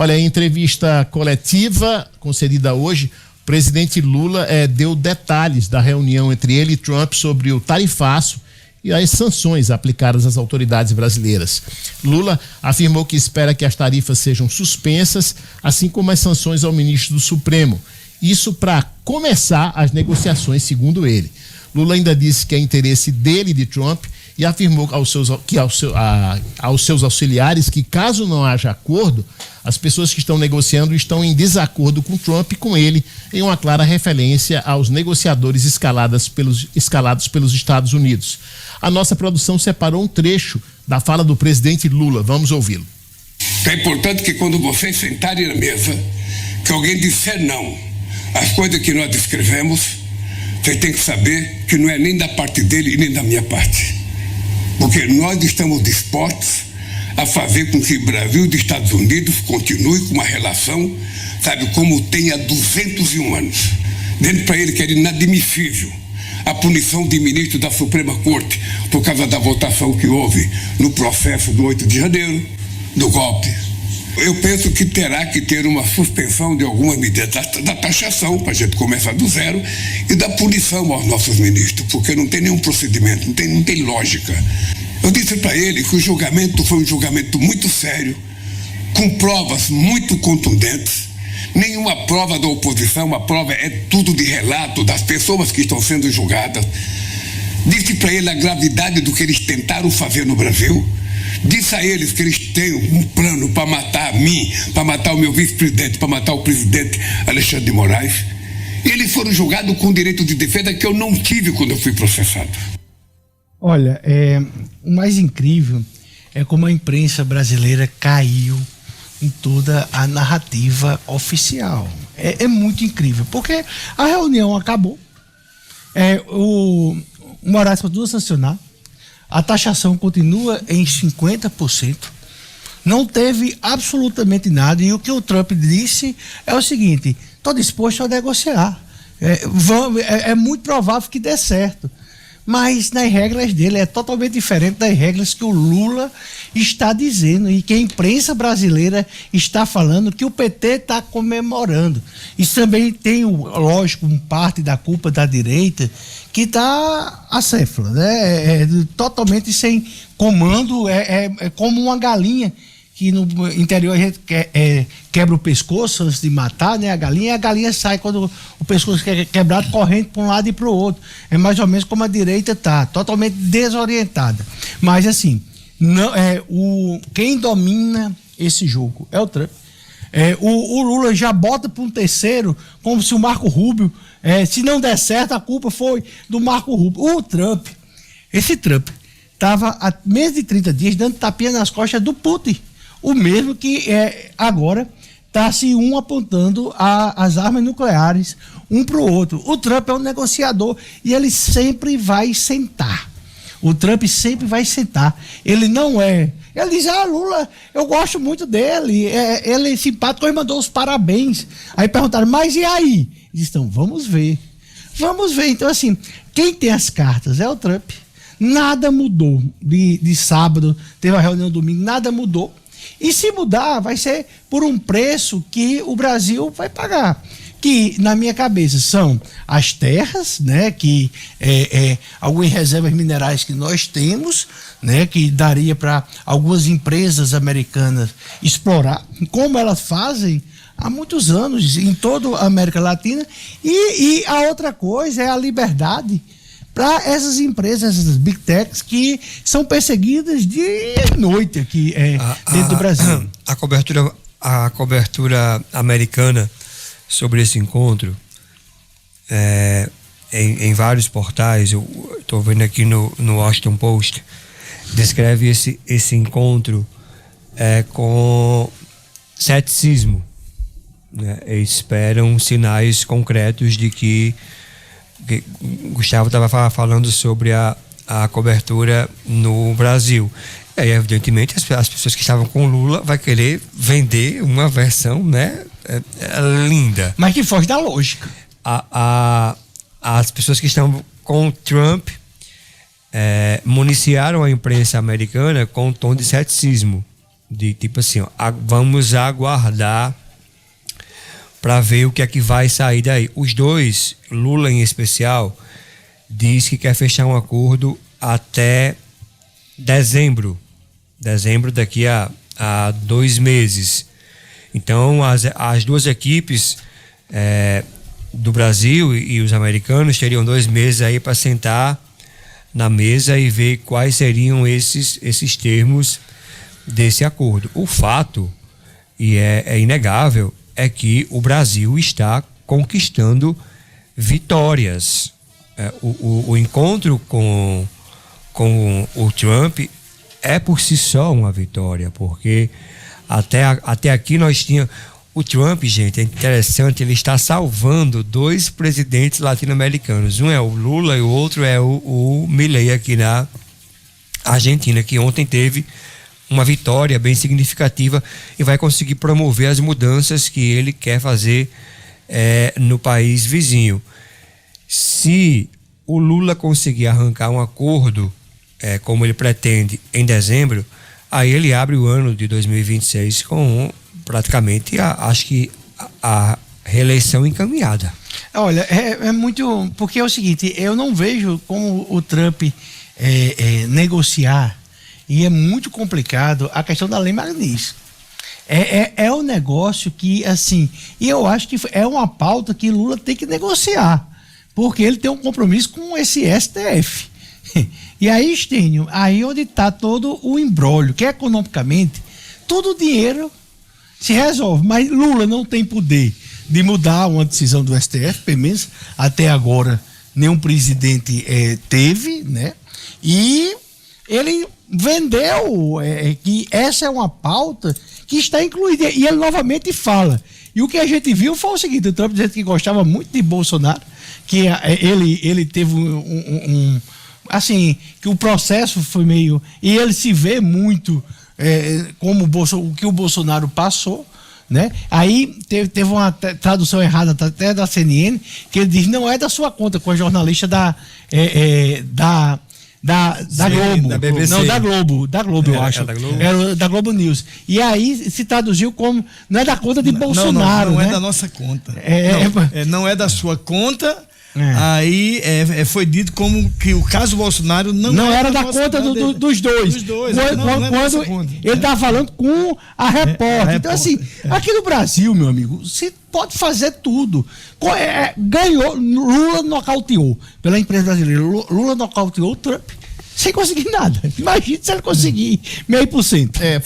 Olha, em entrevista coletiva concedida hoje, o presidente Lula deu detalhes da reunião entre ele e Trump sobre o tarifaço e as sanções aplicadas às autoridades brasileiras. Lula afirmou que espera que as tarifas sejam suspensas, assim como as sanções ao ministro do Supremo. Isso para começar as negociações, segundo ele. Lula ainda disse que é interesse dele e de Trump e afirmou aos seus auxiliares que, caso não haja acordo, as pessoas que estão negociando estão em desacordo com Trump e com ele, em uma clara referência aos negociadores escalados pelos Estados Unidos. A nossa produção separou um trecho da fala do presidente Lula. Vamos ouvi-lo. É importante que quando vocês sentarem na mesa, que alguém disser não às coisas que nós descrevemos, você tem que saber que não é nem da parte dele e nem da minha parte. Porque nós estamos dispostos a fazer com que o Brasil e os Estados Unidos continuem com uma relação, sabe, como tem há 201 anos. Dentro para ele que era inadmissível a punição de ministro da Suprema Corte por causa da votação que houve no processo do 8 de janeiro, do golpe. Eu penso que terá que ter uma suspensão de algumas medidas da taxação, para a gente começar do zero, e da punição aos nossos ministros, porque não tem nenhum procedimento, não tem lógica. Eu disse para ele que o julgamento foi um julgamento muito sério, com provas muito contundentes. Nenhuma prova da oposição, a prova é tudo de relato das pessoas que estão sendo julgadas. Disse para ele a gravidade do que eles tentaram fazer no Brasil. Disse a eles que eles têm um plano para matar a mim, para matar o meu vice-presidente, para matar o presidente Alexandre de Moraes. E eles foram julgados com direito de defesa que eu não tive quando eu fui processado. Olha, o mais incrível é como a imprensa brasileira caiu em toda a narrativa oficial. É muito incrível, porque a reunião acabou, o Moraes continua a sancionar, a taxação continua em 50%, não teve absolutamente nada, e o que o Trump disse é o seguinte: estou disposto a negociar, é muito provável que dê certo. Mas nas regras dele é totalmente diferente das regras que o Lula está dizendo e que a imprensa brasileira está falando, que o PT está comemorando. Isso também tem, lógico, parte da culpa da direita que está acéfala, né? Totalmente sem comando, é como uma galinha que no interior a gente quebra o pescoço antes de matar, né, a galinha, e a galinha sai quando o pescoço é quebrado, correndo para um lado e para o outro. É mais ou menos como a direita está, totalmente desorientada. Mas assim, não, quem domina esse jogo é o Trump. O Lula já bota para um terceiro, como se o Marco Rubio, se não der certo, a culpa foi do Marco Rubio. Esse Trump estava há menos de 30 dias dando tapinha nas costas do Putin. O mesmo que agora está se um apontando as armas nucleares um para o outro. O Trump é um negociador e ele sempre vai sentar. O Trump sempre vai sentar. Ele não é. Ele diz: Lula, eu gosto muito dele, ele é simpático, ele mandou os parabéns. Aí perguntaram: mas e aí? Ele disse: então, vamos ver. Vamos ver. Então, assim, quem tem as cartas é o Trump. Nada mudou de sábado, teve a reunião domingo, nada mudou. E se mudar, vai ser por um preço que o Brasil vai pagar. Que, na minha cabeça, são as terras, né? Que algumas reservas minerais que nós temos, né? Que daria para algumas empresas americanas explorar, como elas fazem há muitos anos em toda a América Latina. E a outra coisa é a liberdade para essas empresas, essas big techs, que são perseguidas dia e noite aqui dentro do Brasil. A cobertura americana sobre esse encontro, em vários portais, eu estou vendo aqui no Washington Post, descreve esse encontro com ceticismo, né? Esperam sinais concretos de que Gustavo estava falando sobre a cobertura no Brasil. E aí, evidentemente, as pessoas que estavam com Lula vai querer vender uma versão, né, linda. Mas que foge da lógica. As pessoas que estão com Trump municiaram a imprensa americana com um tom de ceticismo, de tipo assim, ó, vamos aguardar para ver o que é que vai sair daí. Os dois, Lula em especial, diz que quer fechar um acordo até dezembro daqui a 2 meses. Então as duas equipes do Brasil e os americanos teriam 2 meses aí para sentar na mesa e ver quais seriam esses termos desse acordo. O fato, e é inegável, é que o Brasil está conquistando vitórias. O encontro com o Trump é por si só uma vitória, porque até aqui nós tínhamos... O Trump, gente, é interessante, ele está salvando 2 presidentes latino-americanos. Um é o Lula e o outro é o Milei aqui na Argentina, que ontem teve uma vitória bem significativa e vai conseguir promover as mudanças que ele quer fazer no país vizinho. Se o Lula conseguir arrancar um acordo, como ele pretende, em dezembro, aí ele abre o ano de 2026 com praticamente, acho que a reeleição encaminhada. Olha, é muito... Porque é o seguinte, eu não vejo como o Trump negociar, e é muito complicado a questão da Lei Magnitsky. É um negócio que, assim, e eu acho que é uma pauta que Lula tem que negociar, porque ele tem um compromisso com esse STF. E aí, Estênio, aí onde está todo o imbróglio, que economicamente, todo o dinheiro se resolve, mas Lula não tem poder de mudar uma decisão do STF, pelo menos até agora nenhum presidente teve, né? E ele vendeu que essa é uma pauta que está incluída, e ele novamente fala. E o que a gente viu foi o seguinte: o Trump dizendo que gostava muito de Bolsonaro, que ele teve assim, que o processo foi meio... E ele se vê muito como o que o Bolsonaro passou, né? Aí teve uma tradução errada até da CNN, que ele diz: não é da sua conta, com a jornalista da Globo. Da BBC. Não, da Globo, eu acho. Da Globo. Era da Globo News. E aí se traduziu como: não é da conta de Bolsonaro, não né? é da nossa conta. Não é da sua conta. Aí foi dito como que o caso Bolsonaro não era da conta dos dois. Dos dois. Quando ele estava falando com a repórter. Então, assim, aqui no Brasil, meu amigo, você pode fazer tudo. Ganhou, Lula nocauteou pela imprensa brasileira. Lula nocauteou o Trump sem conseguir nada. Imagina se ele conseguir 0,5%.